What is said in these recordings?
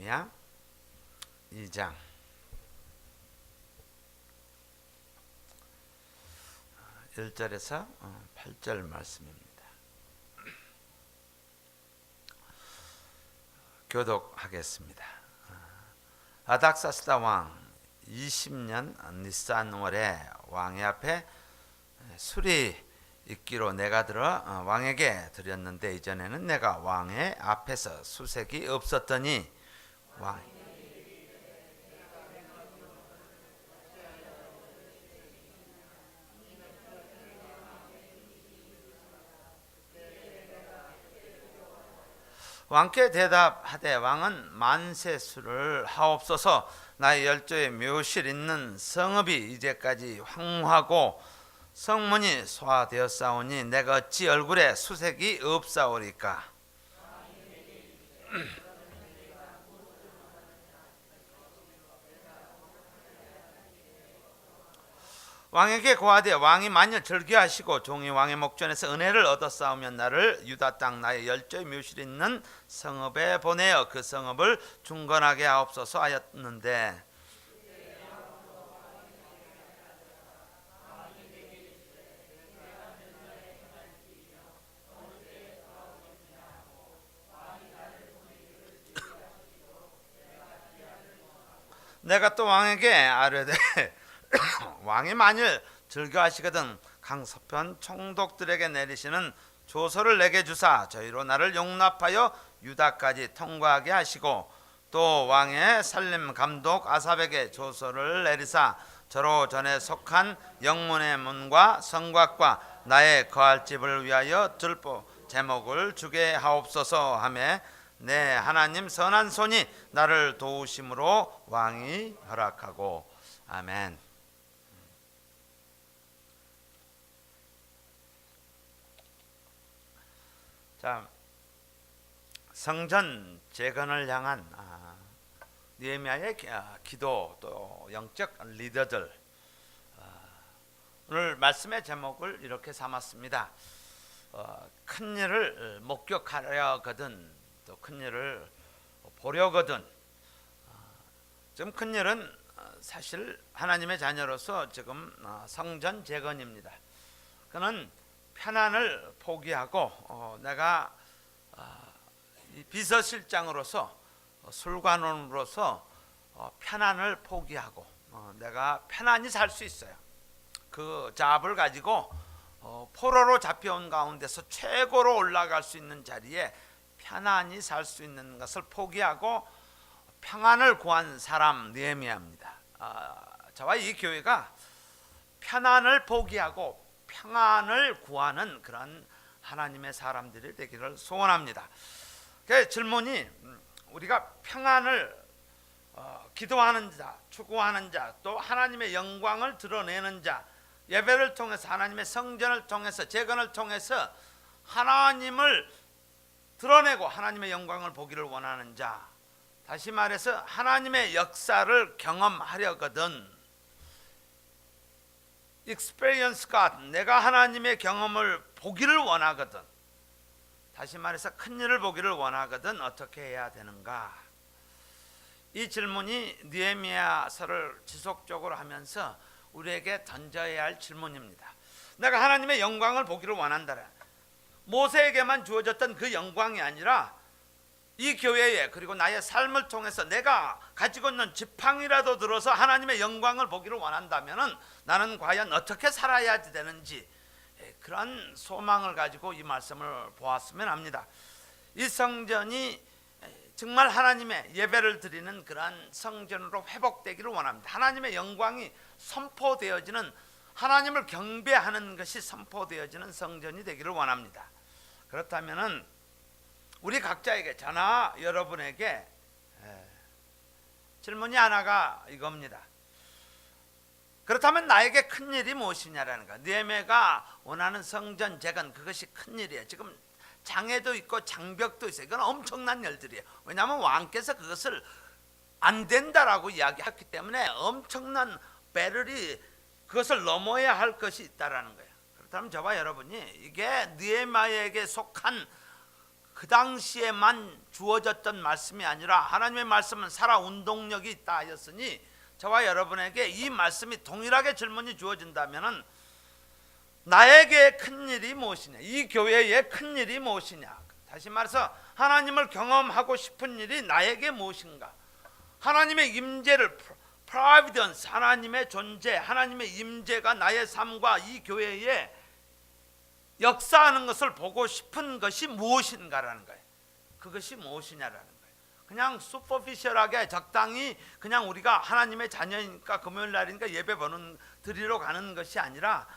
느헤미야 2장 1절에서 8절 말씀입니다. 교독하겠습니다. 아닥사스다 왕 20년 니산월에 왕의 앞에 술이 있기로 내가 들어 왕에게 드렸는데 이전에는 내가 왕의 앞에서 수색이 없었더니 왕께 대답하되 왕은 만세 술을 하옵소서. 나의 열조의 묘실 있는 성읍이 이제까지 황무하고 성문이 소화되었사오니 내가 어찌 얼굴에 수색이 없사오리까. 왕에게 고하되 왕이 만일 절기하시고 종이 왕의 목전에서 은혜를 얻었사오면 나를 유다 땅 나의 열조의 묘실 있는 성읍에 보내어 그 성읍을 중건하게 하옵소서 하였는데 내가 또 왕에게 아뢰되 왕이 만일 즐거하시거든 강서편 총독들에게 내리시는 조서를 내게 주사 저희로 나를 용납하여 유다까지 통과하게 하시고 또 왕의 살림 감독 아삽에게 조서를 내리사 저로 전에 속한 영문의 문과 성곽과 나의 거할 집을 위하여 들보 제목을 주게 하옵소서 하며 내 하나님 선한 손이 나를 도우심으로 왕이 허락하고. 아멘. 자, 성전 재건을 향한 느헤미야의 기도 또 영적 리더들, 오늘 말씀의 제목을 이렇게 삼았습니다. 큰 일을 목격하려거든 또 큰 일을 보려거든. 지금 큰 일은 사실 하나님의 자녀로서 지금 성전 재건입니다. 그는 편안을 포기하고 내가 비서실장으로서 술관원으로서 편안을 포기하고 내가 편안히 살 수 있어요. 그 잡을 가지고 포로로 잡혀온 가운데서 최고로 올라갈 수 있는 자리에 편안히 살 수 있는 것을 포기하고 평안을 구한 사람 느헤미야입니다. 저와 이 교회가 편안을 포기하고 평안을 구하는 그런 하나님의 사람들이 되기를 소원합니다. 그 질문이 우리가 평안을 기도하는 자, 추구하는 자, 또 하나님의 영광을 드러내는 자, 예배를 통해서 하나님의 성전을 통해서 재건을 통해서 하나님을 드러내고 하나님의 영광을 보기를 원하는 자, 다시 말해서 하나님의 역사를 경험하려거든, experience God, 내가 하나님의 경험을 보기를 원하거든, 다시 말해서 큰 일을 보기를 원하거든 어떻게 해야 되는가? 이 질문이 느헤미야서를 지속적으로 하면서 우리에게 던져야 할 질문입니다. 내가 하나님의 영광을 보기를 원한다라. 모세에게만 주어졌던 그 영광이 아니라 이 교회에 그리고 나의 삶을 통해서 내가 가지고 있는 지팡이라도 들어서 하나님의 영광을 보기를 원한다면 나는 과연 어떻게 살아야 되는지, 그런 소망을 가지고 이 말씀을 보았으면 합니다. 이 성전이 정말 하나님의 예배를 드리는 그런 성전으로 회복되기를 원합니다. 하나님의 영광이 선포되어지는, 하나님을 경배하는 것이 선포되어지는 성전이 되기를 원합니다. 그렇다면 우리 각자에게, 저나 여러분에게 질문이 하나가 이겁니다. 그렇다면 나에게 큰 일이 무엇이냐라는 거. 느헤미야가 원하는 성전 재건, 그것이 큰 일이에요. 지금 장애도 있고 장벽도 있어요. 이건 엄청난 일들이에요. 왜냐하면 왕께서 그것을 안 된다라고 이야기했기 때문에 엄청난 배럴이 그것을 넘어야 할 것이 있다라는 거예요. 그렇다면 저와 여러분이 이게 느헤미야에게 속한 그 당시에만 주어졌던 말씀이 아니라 하나님의 말씀은 살아 운동력이 있다 하였으니 저와 여러분에게 이 말씀이 동일하게 질문이 주어진다면 나에게 큰 일이 무엇이냐, 이 교회의 큰 일이 무엇이냐, 다시 말해서 하나님을 경험하고 싶은 일이 나에게 무엇인가, 하나님의 임재를 providence, 하나님의 존재, 하나님의 임재가 나의 삶과 이 교회에 역사하는 것을 보고 싶은 것이 무엇인가라는 거예요. 그것이 무엇이냐라는 거예요. 그냥 슈퍼피셜하게 적당히 그냥 우리가 하나님의 자녀니까 금요일 날이니까 예배 드리러 가는 것이 아니라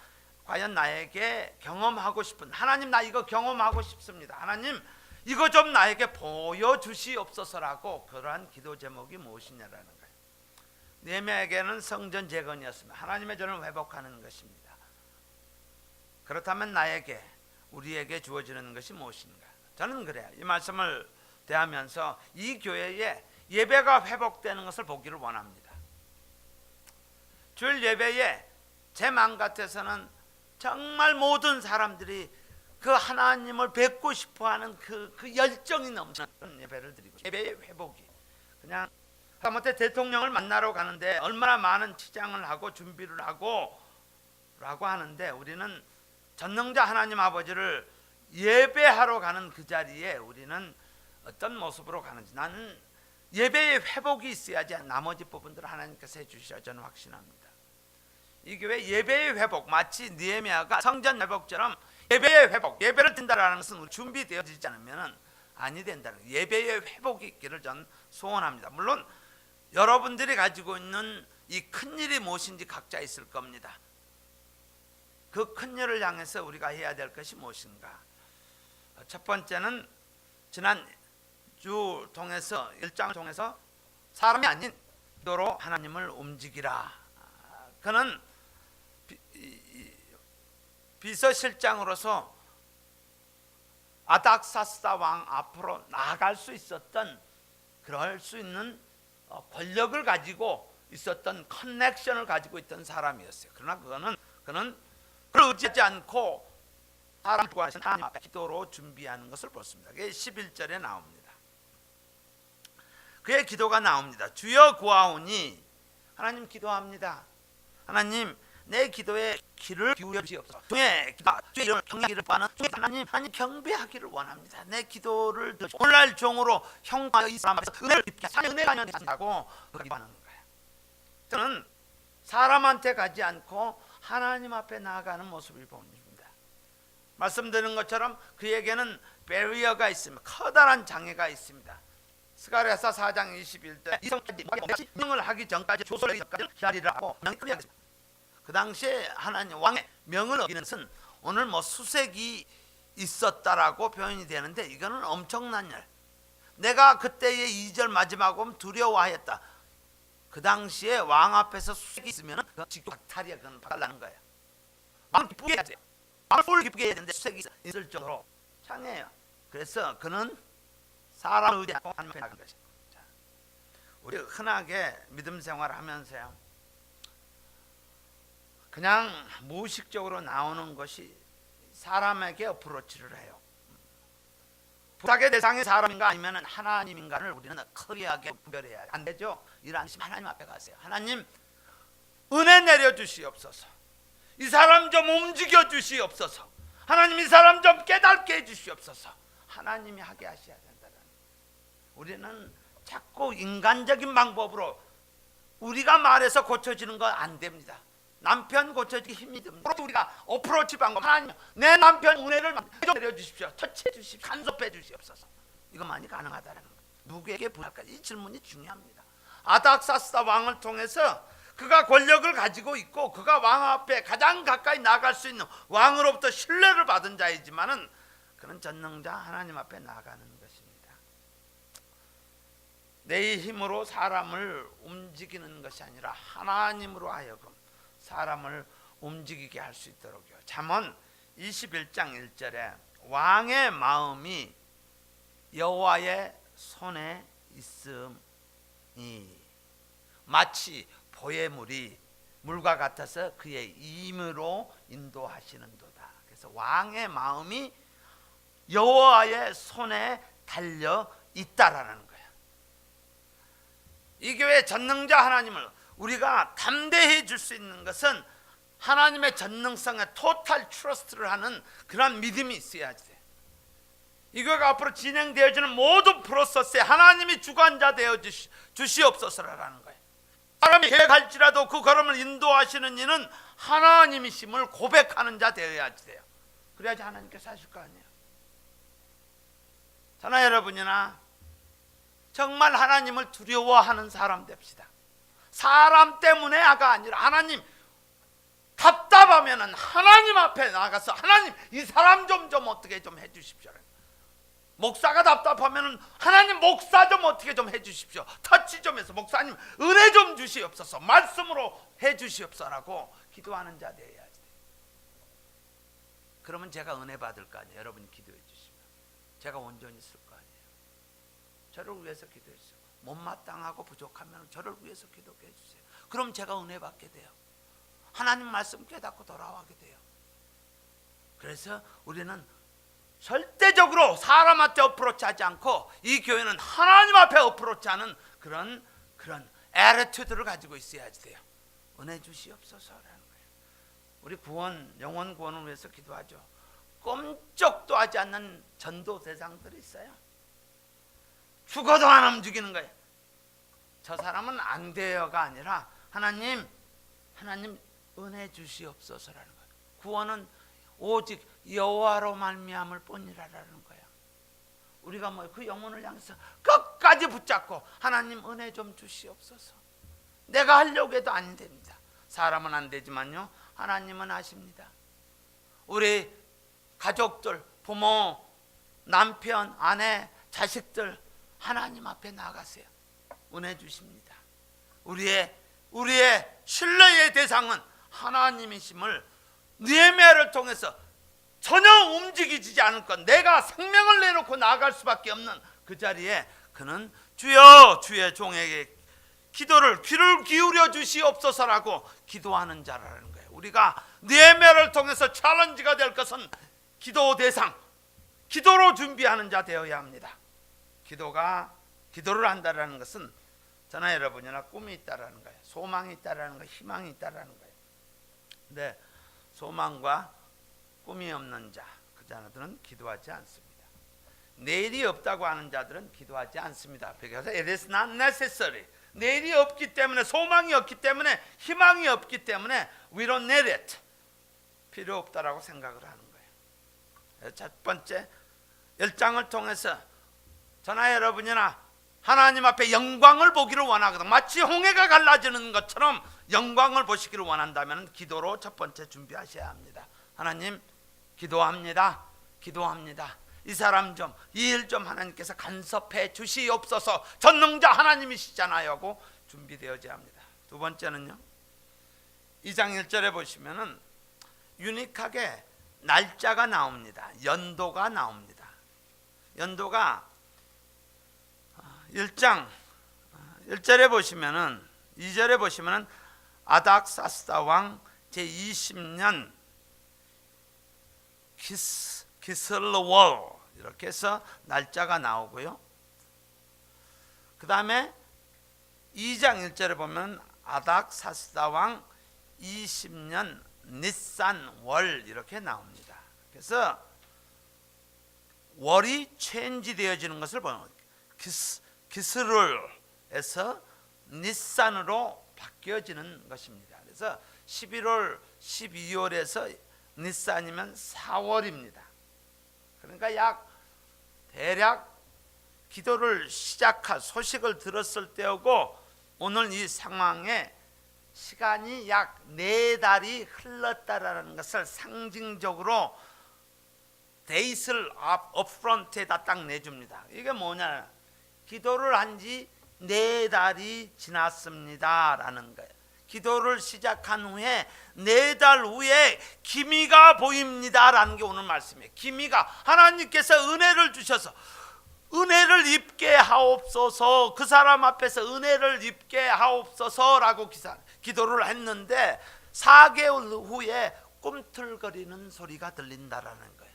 과연 나에게 경험하고 싶은, 하나님 나 이거 경험하고 싶습니다, 하나님 이거 좀 나에게 보여주시옵소서라고, 그러한 기도 제목이 무엇이냐라는 거예요. 느헤미야에게는 성전 재건이었습니다. 하나님의 전을 회복하는 것입니다. 그렇다면 나에게, 우리에게 주어지는 것이 무엇인가? 저는 그래요. 이 말씀을 대하면서 이 교회에 예배가 회복되는 것을 보기를 원합니다. 주일 예배에 제 마음 같아서는 정말 모든 사람들이 그 하나님을 뵙고 싶어하는 그 열정이 넘치는 예배를 드리고, 예배의 회복이 그냥 하다못해 대통령을 만나러 가는데 얼마나 많은 치장을 하고 준비를 하고 라고 하는데, 우리는 전능자 하나님 아버지를 예배하러 가는 그 자리에 우리는 어떤 모습으로 가는지, 나는 예배의 회복이 있어야지 나머지 부분들을 하나님께서 해주시라 저는 확신합니다. 이 교회 예배의 회복, 마치 느헤미야가 성전 회복처럼 예배의 회복, 예배를 드린다라는 것은 준비되어지지 않으면 아니 된다는 거예요. 예배의 회복이 있기를 전 소원합니다. 물론 여러분들이 가지고 있는 이 큰 일이 무엇인지 각자 있을 겁니다. 그 큰 일을 향해서 우리가 해야 될 것이 무엇인가? 첫 번째는 지난 주 통해서, 일장을 통해서 사람이 아닌 기도로 하나님을 움직이라. 그는 비서실장으로서 아닥사스다 왕 앞으로 나아갈 수 있었던, 그럴 수 있는 권력을 가지고 있었던, 커넥션을 가지고 있던 사람이었어요. 그러나 그는 그를 의지하지 않고 사람과 하나님 앞에 기도로 준비하는 것을 보습니다. 그게 11절에 나옵니다. 그의 기도가 나옵니다. 주여 구하오니, 하나님 기도합니다. 하나님 내 기도에 귀를 기울여 주시옵소서. 주의 이름을 경외하기를 바라는 하나님 경배하기를 원합니다. 내 기도를 들으시고 오늘날 종으로 형하여 이 사람 앞에서 은혜를 입게 하사 은혜가 아니한다고 기도하는 거예요. 저는 사람한테 가지 않고 하나님 앞에 나아가는 모습을 보입니다. 말씀드린 것처럼 그에게는 베리어가 있습니다. 커다란 장애가 있습니다. 스가랴서 4장 21절 이성까지 명을 하기 전까지 조sol의 전까지 기다리라고 명이 그리하겠습니다. 그 당시에 하나님 왕의 명을 어기는 것은 오늘 수색이 있었다라고 표현이 되는데, 이거는 엄청난 일. 내가 그때의 2절 마지막 보면 두려워하였다. 그 당시에 왕 앞에서 수색이 있으면 그 직독탈이야. 그건 박살나는 거예요. 왕을 기쁘게 해야 돼요. 왕을 기쁘게 해야 되는데 수색이 있을 정도로 창해요. 그래서 그는 사람을 의지하고 하나님 앞에 나간 것입니다. 우리 흔하게 믿음 생활을 하면서요, 그냥 무의식적으로 나오는 것이 사람에게 어프로치를 해요. 부탁의 대상이 사람인가 아니면 하나님인가를 우리는 클리어하게 분별해야 안 되죠. 이런 하나님 앞에 가세요. 하나님 은혜 내려 주시옵소서. 이 사람 좀 움직여 주시옵소서. 하나님 이 사람 좀 깨닫게 해 주시옵소서. 하나님이 하게 하셔야 된다는. 우리는 자꾸 인간적인 방법으로 우리가 말해서 고쳐지는 건 안 됩니다. 남편 고쳐지기 힘이 듭니다. 우리가 어프로치 방법, 하나님 내 남편 은혜를 좀 내려주십시오. 터치해 주십시오. 간섭해 주시옵소서. 이것만이 가능하다는 거예요. 누구에게 부탁할까? 이 질문이 중요합니다. 아닥사스다 왕을 통해서 그가 권력을 가지고 있고 그가 왕 앞에 가장 가까이 나아갈 수 있는, 왕으로부터 신뢰를 받은 자이지만은 그는 전능자 하나님 앞에 나아가는 것입니다. 내 힘으로 사람을 움직이는 것이 아니라 하나님으로 하여금 사람을 움직이게 할 수 있도록요. 잠언 21장 1절에 왕의 마음이 여호와의 손에 있음이 마치 보혜물이 물과 같아서 그의 임으로 인도하시는도다. 그래서 왕의 마음이 여호와의 손에 달려 있다라는 거예요. 이 교회 전능자 하나님을 우리가 담대해 줄 수 있는 것은 하나님의 전능성에 토탈 트러스트를 하는 그런 믿음이 있어야지 돼요. 이 교회가 앞으로 진행되어지는 모든 프로세스에 하나님이 주관자 되어 주시옵소서라는 거예요. 사람이 계획할지라도 그 걸음을 인도하시는 이는 하나님이심을 고백하는 자 되어야지 돼요. 그래야지 하나님께서 하실 거 아니에요. 저나 여러분이나 정말 하나님을 두려워하는 사람 됩시다. 사람 때문에가 아니라 하나님, 답답하면 하나님 앞에 나가서 하나님 이 사람 좀 어떻게 좀 해주십시오. 목사가 답답하면 하나님 목사 좀 어떻게 좀 해주십시오. 터치 좀 해서 목사님 은혜 좀 주시옵소서, 말씀으로 해주시옵소서라고 기도하는 자 되어야지. 그러면 제가 은혜 받을 거 아니에요. 여러분이 기도해 주시면 제가 온전히 있을 거 아니에요. 저를 위해서 기도해 주세요. 못마땅하고 부족하면 저를 위해서 기도해 주세요. 그럼 제가 은혜 받게 돼요. 하나님 말씀 깨닫고 돌아가게 돼요. 그래서 우리는 절대적으로 사람한테 어프로치하지 않고 이 교회는 하나님 앞에 어프로치하는 그런 애티튜드를 가지고 있어야지 돼요. 은혜 주시옵소서라는 거예요. 우리 구원, 영혼 구원을 위해서 기도하죠. 꼼짝도 하지 않는 전도 대상들이 있어요. 죽어도 안 움직이는 거예요. 저 사람은 안 돼요가 아니라 하나님 은혜 주시옵소서라는 거예요. 구원은 오직 여호와로 말미암을 뿐이라는 거예요. 우리가 그 영혼을 향해서 끝까지 붙잡고 하나님 은혜 좀 주시옵소서. 내가 하려고 해도 안 됩니다. 사람은 안 되지만요 하나님은 하십니다. 우리 가족들, 부모, 남편, 아내, 자식들 하나님 앞에 나가세요. 은혜 주십니다. 우리의 신뢰의 대상은 하나님이심을 느헤미야를 통해서 전혀 움직이지 않을 것, 내가 생명을 내놓고 나아갈 수밖에 없는 그 자리에 그는 주여 주의 종에게 기도를 귀를 기울여 주시옵소서라고 기도하는 자라는 거예요. 우리가 느헤미야를 통해서 챌린지가 될 것은 기도 대상, 기도로 준비하는 자 되어야 합니다. 기도를 한다라는 것은 저나 여러분이나 꿈이 있다라는 거예요. 소망이 있다라는 거예요. 희망이 있다라는 거예요. 근데 소망과 꿈이 없는 자, 그 자들은 기도하지 않습니다. 내일이 없다고 하는 자들은 기도하지 않습니다. 그래서 it is not necessary. 내일이 없기 때문에, 소망이 없기 때문에, 희망이 없기 때문에 we don't need it. 필요 없다라고 생각을 하는 거예요. 첫 번째 1장을 통해서 저나 여러분이나 하나님 앞에 영광을 보기를 원하거든. 마치 홍해가 갈라지는 것처럼 영광을 보시기를 원한다면 기도로 첫 번째 준비하셔야 합니다. 하나님 기도합니다. 이 사람 좀, 이 일 좀 하나님께서 간섭해 주시옵소서. 전능자 하나님이시잖아요 하고 준비되어져야 합니다. 두 번째는요, 2장 1절에 보시면은 유니크하게 날짜가 나옵니다. 연도가 나옵니다. 연도가 1장 1절에 보시면은, 2절에 보시면은 아닥사스다 왕 제20년 기슬월 이렇게 해서 날짜가 나오고요. 그 다음에 2장 1절에 보면 아닥사스다 왕 20년 니산월 이렇게 나옵니다. 그래서 월이 체인지 되어지는 것을 보는 기스룰에서 니산으로 바뀌어지는 것입니다. 그래서 11월, 12월에서 니산이면 4월입니다. 그러니까 대략 기도를 시작한 소식을 들었을 때하고 오늘 이 상황에 시간이 약 4달이 흘렀다라는 것을 상징적으로 데이스를 업프런트에다 딱 내줍니다. 이게 뭐냐, 기도를 한 지 4달이 지났습니다 라는 거예요. 기도를 시작한 후에 4달 후에 기미가 보입니다 라는 게 오늘 말씀이에요. 기미가, 하나님께서 은혜를 주셔서 은혜를 입게 하옵소서, 그 사람 앞에서 은혜를 입게 하옵소서라고 기도를 했는데 4개월 후에 꿈틀거리는 소리가 들린다라는 거예요.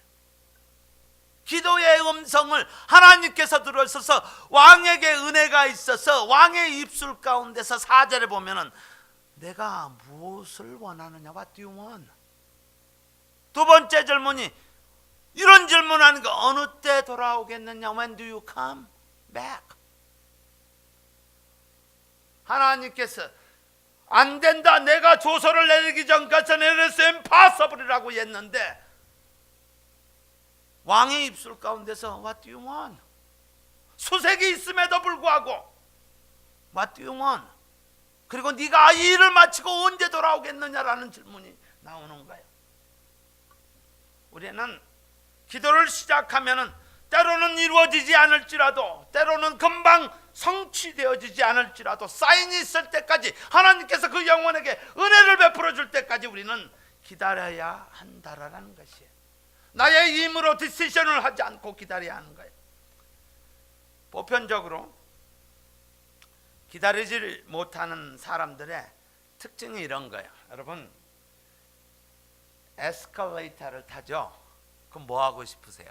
기도의 음성을 하나님께서 들으셔서 왕에게 은혜가 있어서 왕의 입술 가운데서 4절에 보면은 내가 무엇을 원하느냐? What do you want? 두 번째 질문이 이런 질문하는 거 어느 때 돌아오겠느냐? When do you come back? 하나님께서 안 된다. 내가 조서를 내리기 전까지는 It's impossible이라고 했는데 왕의 입술 가운데서 What do you want? 수색이 있음에도 불구하고 What do you want? 그리고 네가 이 일을 마치고 언제 돌아오겠느냐라는 질문이 나오는 거예요. 우리는 기도를 시작하면은 때로는 이루어지지 않을지라도 때로는 금방 성취되어지지 않을지라도 사인이 있을 때까지 하나님께서 그 영혼에게 은혜를 베풀어 줄 때까지 우리는 기다려야 한다라는 것이에요. 나의 힘으로 디시션을 하지 않고 기다려야 하는 거예요. 보편적으로 기다리지 못하는 사람들의 특징이 이런 거예요. 여러분 에스컬레이터를 타죠? 그럼 뭐 하고 싶으세요?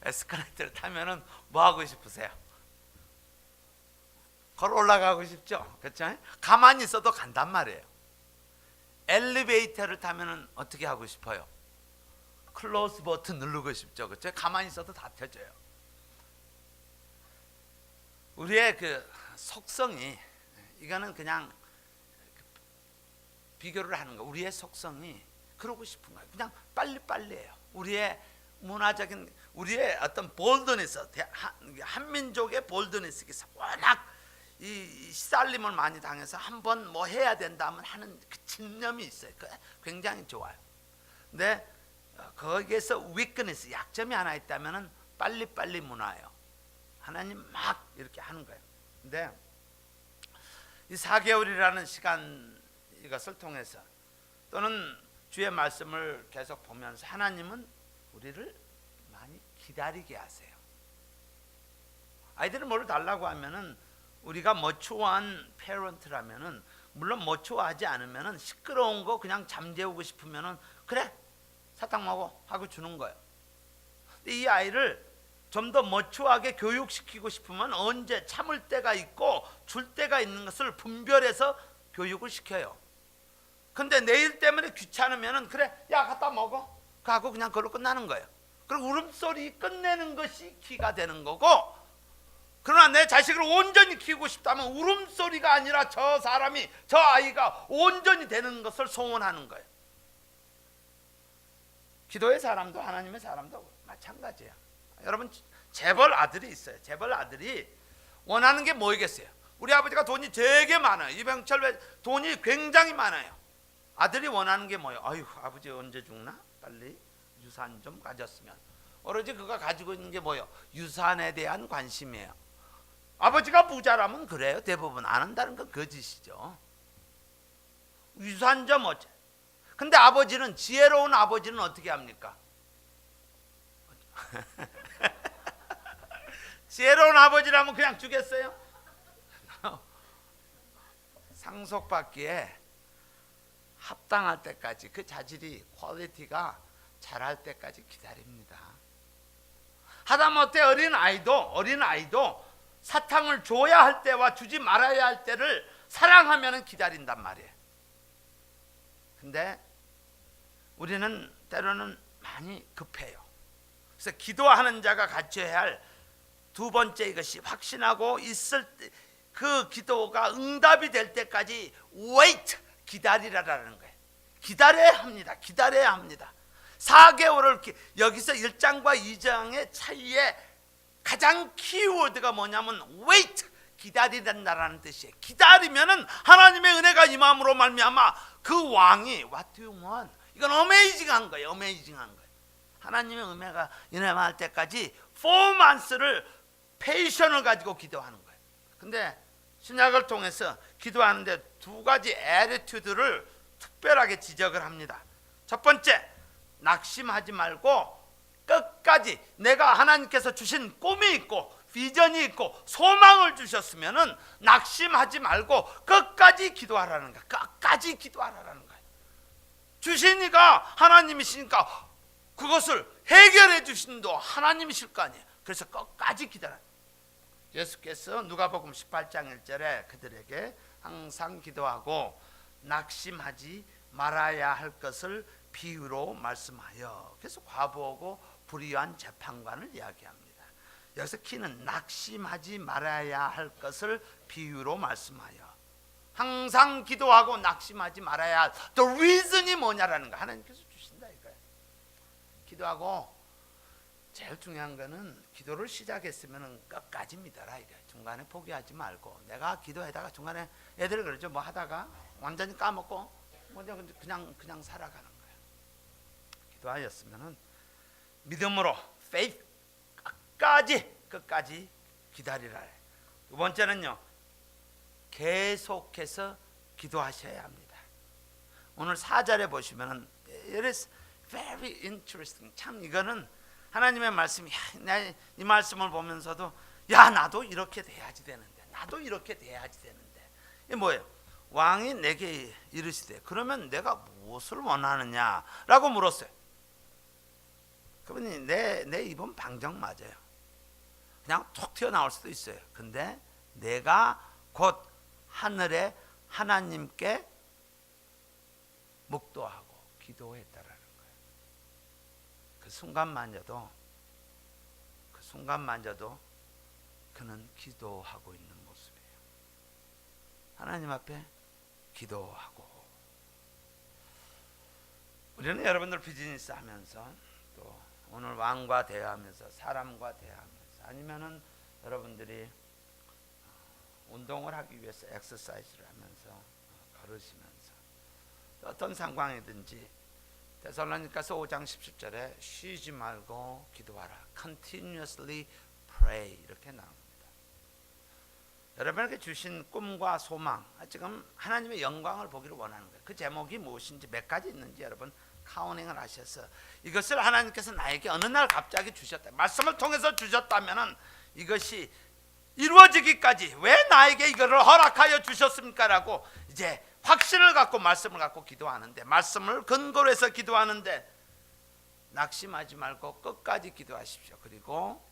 에스컬레이터를 타면은 뭐 하고 싶으세요? 걸어 올라가고 싶죠? 그렇죠? 가만히 있어도 간단 말이에요. 엘리베이터를 타면은 어떻게 하고 싶어요? 클로즈 버튼 누르고 싶죠? 그렇죠? 가만히 있어도 다 켜져요. 우리의 그 속성이 이거는 그냥 비교를 하는 거. 우리의 속성이 그러고 싶은 거예요. 그냥 빨리빨리해요. 우리의 문화적인 우리의 어떤 볼드니스, 한민족의 볼드니스가 워낙 이 시달림을 많이 당해서 한번 뭐 해야 된다면 하는 그 집념이 있어요. 굉장히 좋아요. 근데 거기에서 위크니스, 약점이 하나 있다면은 빨리빨리 문화예요. 하나님 막 이렇게 하는 거예요. 근데 이 4개월이라는 시간 이것을 통해서 또는 주의 말씀을 계속 보면서 하나님은 우리를 많이 기다리게 하세요. 아이들이 뭘 달라고 하면은 우리가 머추어한 페런트라면은 물론 머추어하지 않으면은 시끄러운 거 그냥 잠재우고 싶으면은 그래 사탕 먹어 하고 주는 거예요. 근데 이 아이를 좀 더 머추어하게 교육시키고 싶으면 언제 참을 때가 있고 줄 때가 있는 것을 분별해서 교육을 시켜요. 근데 내일 때문에 귀찮으면은 그래 야 갖다 먹어 하고 그냥 그걸로 끝나는 거예요. 그리고 울음소리 끝내는 것이 키가 되는 거고, 그러나 내 자식을 온전히 키우고 싶다면 울음소리가 아니라 저 사람이 저 아이가 온전히 되는 것을 소원하는 거예요. 기도의 사람도 하나님의 사람도 마찬가지예요. 여러분 재벌 아들이 있어요. 재벌 아들이 원하는 게 뭐이겠어요? 우리 아버지가 돈이 되게 많아요. 이병철 돈이 굉장히 많아요. 아들이 원하는 게 뭐예요? 아유 아버지 언제 죽나? 빨리 유산 좀 가졌으면. 오로지 그가 가지고 있는 게 뭐예요? 유산에 대한 관심이에요. 아버지가 부자라면 그래요. 대부분 안 한다는 건 거짓이죠. 유산 좀 어째. 근데 아버지는 지혜로운 아버지는 어떻게 합니까? 지혜로운 아버지라면 그냥 주겠어요? 상속받기에 합당할 때까지 그 자질이 퀄리티가 자랄 때까지 기다립니다. 하다못해 어린 아이도 사탕을 줘야 할 때와 주지 말아야 할 때를 사랑하면 기다린단 말이에요. 근데 우리는 때로는 많이 급해요. 그래서 기도하는 자가 갖춰야 할 두 번째 이것이 확신하고 있을 때 그 기도가 응답이 될 때까지 wait, 기다리라라는 거예요. 기다려야 합니다. 기다려야 합니다. 4개월을 여기서 1장과 2장의 차이에 가장 키워드가 뭐냐면 wait, 기다리란다라는 뜻이에요. 기다리면은 하나님의 은혜가 임함으로 말미암아 그 왕이 what do you want? 이건 어메이징한 거예요. 어메이징한 거예요. 하나님의 은혜가 임할 때까지 4 months를 페이션을 가지고 기도하는 거예요. 근데 신약을 통해서 기도하는데 두 가지 애티튜드를 특별하게 지적을 합니다. 첫 번째, 낙심하지 말고 끝까지 내가 하나님께서 주신 꿈이 있고 비전이 있고 소망을 주셨으면은 낙심하지 말고 끝까지 기도하라는 거예요. 끝까지 기도하라는 거예요. 주신 이가 하나님이시니까 그것을 해결해 주신 도 하나님이실 거 아니에요. 그래서 끝까지 기다려. 예수께서 누가복음 18장 1절에 그들에게 항상 기도하고 낙심하지 말아야 할 것을 비유로 말씀하여, 그래서 과부하고 불의한 재판관을 이야기합니다. 여기서 키는 낙심하지 말아야 할 것을 비유로 말씀하여, 항상 기도하고 낙심하지 말아야 할 the reason이 뭐냐라는 거 하나님께서 주신다 이거예요. 기도하고 제일 중요한 거는 기도를 시작했으면 끝까지 믿어라 이거예요. 중간에 포기하지 말고. 내가 기도하다가 중간에 애들 그러죠, 뭐 하다가 완전히 까먹고 그냥 살아가는 거예요. 기도하였으면은 믿음으로 faith 끝까지 기다리라. 두 번째는요, 계속해서 기도하셔야 합니다. 오늘 4절에 보시면은 it is very interesting. 참 이거는 하나님의 말씀이, 이 말씀을 보면서도 야 나도 이렇게 돼야지 되는데, 나도 이렇게 돼야지 되는데. 이게 뭐예요? 왕이 내게 이르시되 그러면 내가 무엇을 원하느냐라고 물었어요. 그분이 내 입은 방정 맞아요. 그냥 툭 튀어나올 수도 있어요. 근데 내가 곧 하늘의 하나님께 묵도하고 기도했다라는 거예요. 그 순간만져도 그는 기도하고 있는 모습이에요. 하나님 앞에 기도하고. 우리는 여러분들 비즈니스 하면서 또 오늘 왕과 대화하면서 사람과 대화하면서 아니면은 여러분들이 운동을 하기 위해서 엑서사이즈를 하면서 걸으시면서 어떤 상황이든지 데살로니가서 5장 17절에 쉬지 말고 기도하라. Continuously pray 이렇게 나옵니다. 여러분에게 주신 꿈과 소망, 지금 하나님의 영광을 보기를 원하는 거예요. 그 제목이 무엇인지 몇 가지 있는지 여러분 카운팅을 하셔서 이것을 하나님께서 나에게 어느 날 갑자기 주셨다, 말씀을 통해서 주셨다면은 이것이 이루어지기까지 왜 나에게 이거를 허락하여 주셨습니까? 라고 이제 확신을 갖고 말씀을 갖고 기도하는데, 말씀을 근거로 해서 기도하는데 낙심하지 말고 끝까지 기도하십시오. 그리고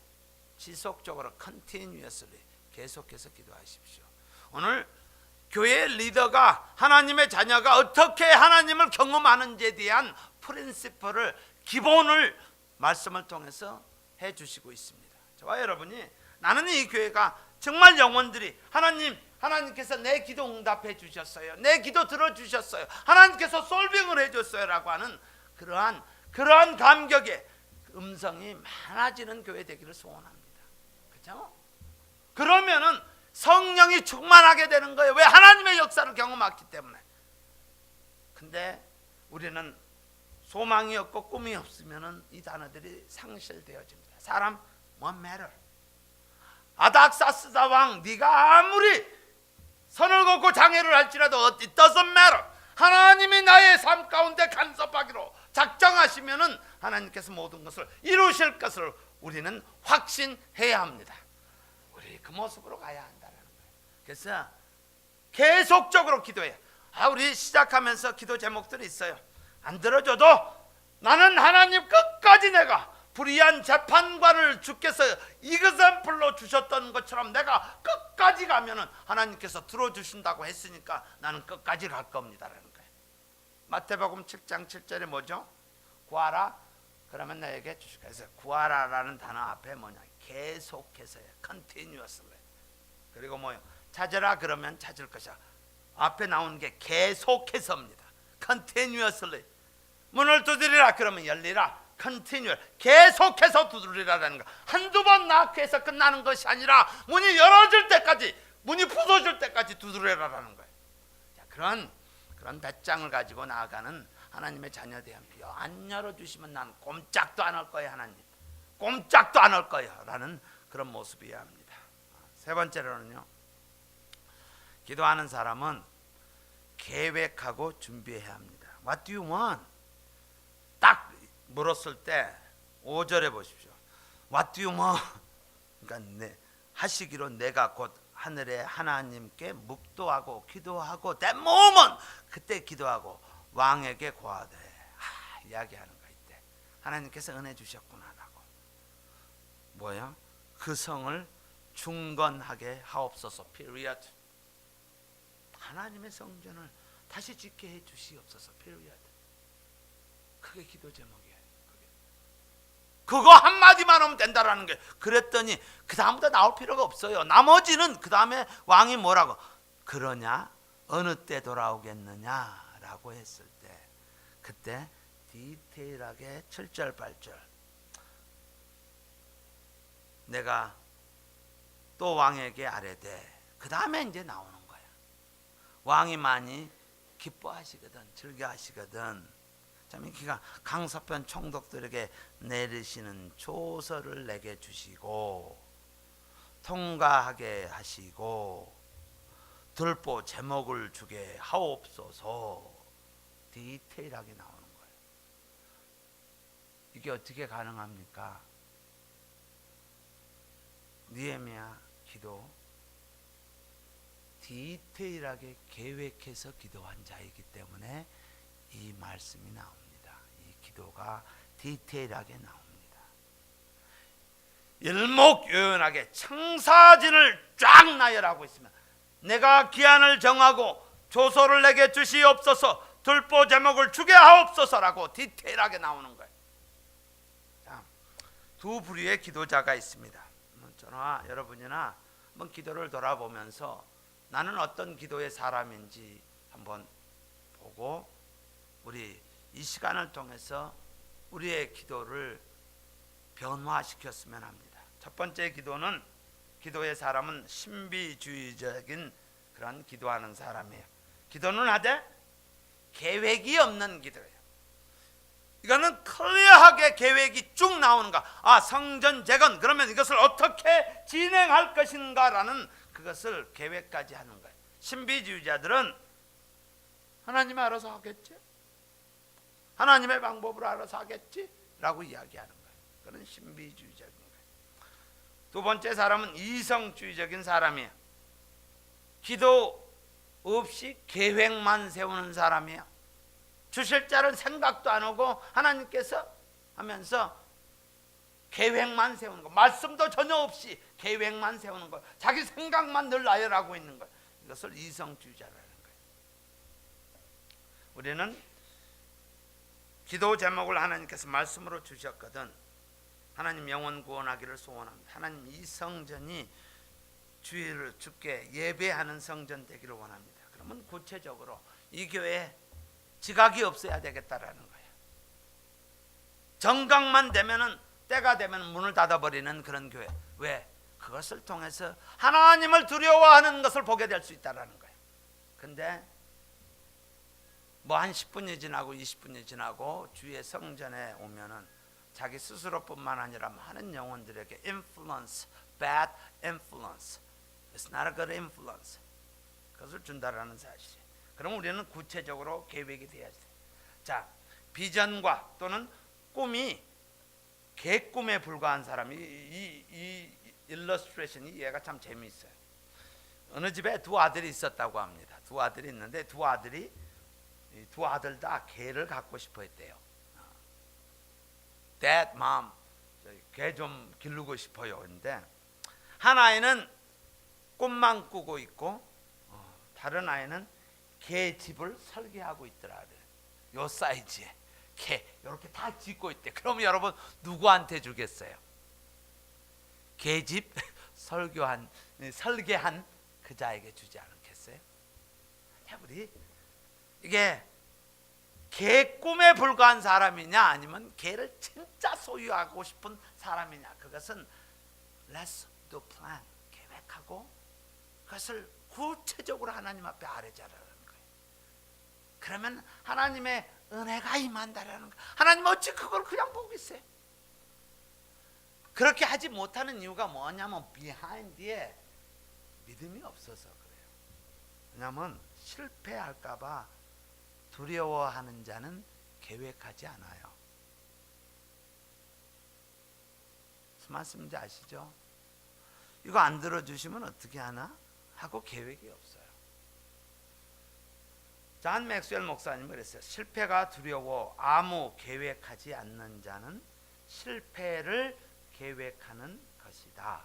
지속적으로 continuously 계속해서 기도하십시오. 오늘 교회의 리더가, 하나님의 자녀가 어떻게 하나님을 경험하는지에 대한 프린시플을, 기본을 말씀을 통해서 해주시고 있습니다. 저와 여러분이, 나는 이 교회가 정말 영혼들이 하나님께서 내 기도 응답해 주셨어요, 내 기도 들어주셨어요, 하나님께서 솔빙을 해줬어요 라고 하는 그러한 감격의 음성이 많아지는 교회 되기를 소원합니다. 그렇죠? 그러면은 성령이 충만하게 되는 거예요. 왜? 하나님의 역사를 경험했기 때문에. 근데 우리는 소망이 없고 꿈이 없으면은 이 단어들이 상실되어집니다. 사람 what matter? 아닥사스다 왕, 네가 아무리 선을 걷고 장애를 할지라도 it doesn't matter. 하나님이 나의 삶 가운데 간섭하기로 작정하시면은 하나님께서 모든 것을 이루실 것을 우리는 확신해야 합니다. 우리 그 모습으로 가야 한다는 거예요. 그래서 계속적으로 기도해요. 우리 시작하면서 기도 제목들이 있어요. 안 들어줘도 나는 하나님 끝까지 내가 불의한 재판관을 주께서 이그샘플로 주셨던 것처럼 내가 끝까지 가면은 하나님께서 들어주신다고 했으니까 나는 끝까지 갈 겁니다라는 거예요. 마태복음 7장 7절에 뭐죠? 구하라 그러면 나에게 주실 거예요. 그래서 구하라라는 단어 앞에 뭐냐? 계속해서요. continuously. 그리고 뭐요? 찾으라 그러면 찾을 것이야. 앞에 나오는 게 계속해서입니다. continuously. 문을 두드리라 그러면 열리라. continual. 계속해서 두드리라라는 거. 한두 번 낙해서 끝나는 것이 아니라 문이 열어질 때까지, 문이 부서질 때까지 두드리라라는 거예요. 자, 그런 배짱을 가지고 나아가는 하나님의 자녀되면 안 열어주시면 난 꼼짝도 안 할 거예요. 하나님 꼼짝도 안 할 거예요 라는 그런 모습이어야 합니다. 세 번째로는요, 기도하는 사람은 계획하고 준비해야 합니다. What do you want? 딱 물었을 때 5절에 보십시오. What do you want? 그러니까 하시기로 내가 곧 하늘의 하나님께 묵도하고 기도하고 that moment, 그때 기도하고 왕에게 고하되 이야기하는 거 이때 하나님께서 은혜 주셨구나라고. 뭐야? 그 성을 중건하게 하옵소서. period. 하나님의 성전을 다시 짓게 해 주시옵소서. period. 그게 기도 제목이에요. 그거 한마디만 하면 된다라는 게. 그랬더니 그 다음부터 나올 필요가 없어요. 나머지는 그 다음에 왕이 뭐라고? 그러냐? 어느 때 돌아오겠느냐라고 했을 때, 그때 디테일하게 7절 8절 내가 또 왕에게 아뢰되, 그 다음에 이제 나오는 거야. 왕이 많이 기뻐하시거든, 즐겨하시거든. 참 기가 강서편 총독들에게 내리시는 조서를 내게 주시고 통과하게 하시고 들보 제목을 주게 하옵소서. 디테일하게 나오는 거예요. 이게 어떻게 가능합니까? 느헤미야 기도 디테일하게 계획해서 기도한 자이기 때문에 이 말씀이 나옵니다. 이 기도가 디테일하게 나옵니다. 일목요연하게 청사진을 쫙 나열하고 있으면, 내가 기한을 정하고 조서를 내게 주시옵소서, 들보 제목을 주게 하옵소서라고 디테일하게 나오는 거예요. 자, 두 부류의 기도자가 있습니다. 저나 여러분이나 한번 기도를 돌아보면서 나는 어떤 기도의 사람인지 한번 보고 우리 이 시간을 통해서 우리의 기도를 변화시켰으면 합니다. 첫 번째 기도는, 기도의 사람은 신비주의적인 그런 기도하는 사람이에요. 기도는 하되 계획이 없는 기도예요. 이거는 클리어하게 계획이 쭉 나오는가. 성전 재건, 그러면 이것을 어떻게 진행할 것인가라는 그것을 계획까지 하는 거예요. 신비주의자들은 하나님이 알아서 하겠지, 하나님의 방법으로 알아서 하겠지 라고 이야기하는 거예요. 그건 신비주의적인 거예요. 두 번째 사람은 이성주의적인 사람이에요. 기도 없이 계획만 세우는 사람이에요. 주실 자는 생각도 안 하고 하나님께서 하면서 계획만 세우는 거, 말씀도 전혀 없이 계획만 세우는 거, 자기 생각만 늘 나열하고 있는 거, 이것을 이성주의자라는 거예요. 우리는 기도 제목을 하나님께서 말씀으로 주셨거든. 하나님 영혼 구원하기를 소원합니다. 하나님 이 성전이 주께 예배하는 성전 되기를 원합니다. 그러면 구체적으로 이 교회에 지각이 없어야 되겠다라는 거예요. 정각만 되면은, 때가 되면 문을 닫아버리는 그런 교회. 왜? 그것을 통해서 하나님을 두려워하는 것을 보게 될 수 있다라는 거예요. 근데 뭐 한 10분이 지나고 20분이 지나고 주의 성전에 오면은 자기 스스로뿐만 아니라 많은 영혼들에게 influence, bad influence, it's not a good influence, 그것을 준다라는 사실이에요. 그럼 우리는 구체적으로 계획이 돼야지. 자, 비전과 또는 꿈이 개꿈에 불과한 사람이, 이 일러스트레이션이 얘가 참 재미있어요. 어느 집에 두 아들이 있었다고 합니다. 두 아들이 있는데 두 아들 다 개를 갖고 싶어 했대요. Dad, Mom, 개 좀 기르고 싶어요. 근데 한 아이는 꿈만 꾸고 있고 다른 아이는 개 집을 설계하고 있더라. 요 사이즈에 개 이렇게 다 짓고 있대. 그럼 여러분 누구한테 주겠어요? 개집 설계한 그 자에게 주지 않겠어요? 자, 우리 이게 개 꿈에 불과한 사람이냐, 아니면 개를 진짜 소유하고 싶은 사람이냐, 그것은 let's do plan, 계획하고 그것을 구체적으로 하나님 앞에 아뢰자라는 거예요. 그러면 하나님의 은혜가 임한다라는 거예요. 하나님 어찌 그걸 그냥 보고 있어요? 그렇게 하지 못하는 이유가 뭐냐면 비하인드에 믿음이 없어서 그래요. 왜냐하면 실패할까 봐 두려워하는 자는 계획하지 않아요. 무슨 말씀인지 아시죠? 이거 안 들어주시면 어떻게 하나? 하고 계획이 없어요. 잔 맥스웰 목사님이 그랬어요. 실패가 두려워 아무 계획하지 않는 자는 실패를 계획하는 것이다.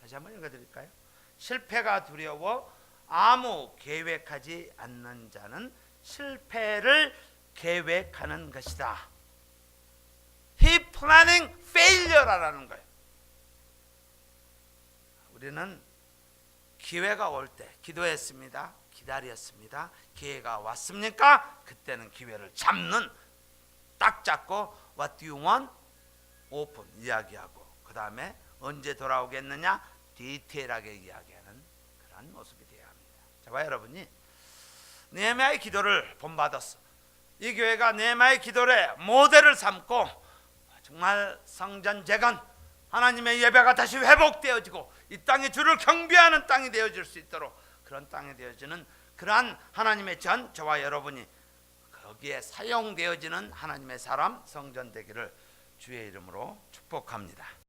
다시 한번 읽어드릴까요? 실패가 두려워 아무 계획하지 않는 자는 실패를 계획하는 것이다. He planning failure라는 거예요. 우리는 기회가 올 때 기도했습니다. 기다렸습니다. 기회가 왔습니까? 그때는 기회를 잡는, 딱 잡고 What do you want? 오픈 이야기하고, 그 다음에 언제 돌아오겠느냐? 디테일하게 이야기하는 그런 모습이 되어야 합니다. 저와 여러분이 느헤미야의 기도를 본받았어. 이 교회가 느헤미야의 기도를 모델을 삼고 정말 성전 재건, 하나님의 예배가 다시 회복되어지고 이 땅이 주를 경배하는 땅이 되어질 수 있도록 그런 땅이 되어지는 그러한 하나님의 전, 저와 여러분이 거기에 사용되어지는 하나님의 사람, 성전 되기를 주의 이름으로 축복합니다.